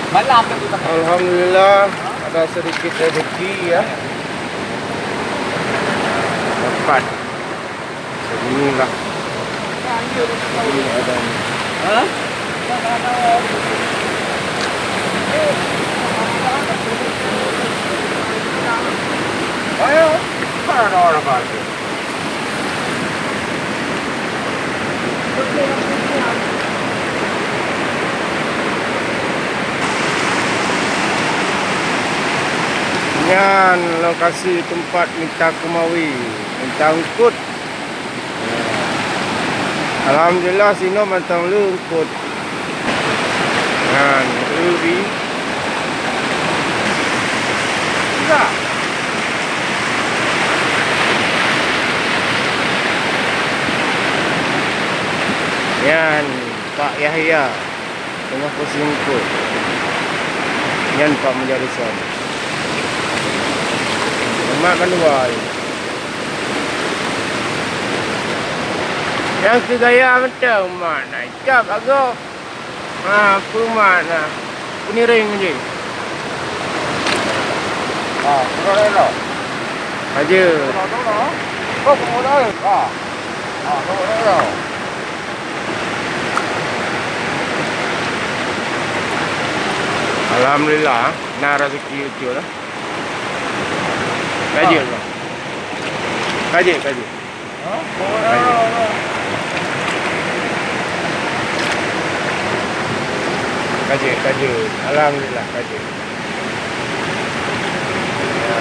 Malam kan kita. Alhamdulillah ada sedikit rezeki ya. Dapat. Seginilah. Ini ada ni. Ha? Ayo, mana ada orang baru? Yan lokasi tempat minta kemawi, minta angkut. Alhamdulillah sino mantang lungkut. Yan, ruby. Enggak. Yan, Pak Yahya tengah posingkut. Yan Pak Menjarisan. Mak manual. Yang kegaya macam mana? Cak agak. Apa mana? Puniring je. Sudah dah. Aja. Oh, kamu dah. Kamu dah. Alhamdulillah, nak rezeki itu lah. Kaji lah. Kaji. Kaji. Alhamdulillah kaji. Ya,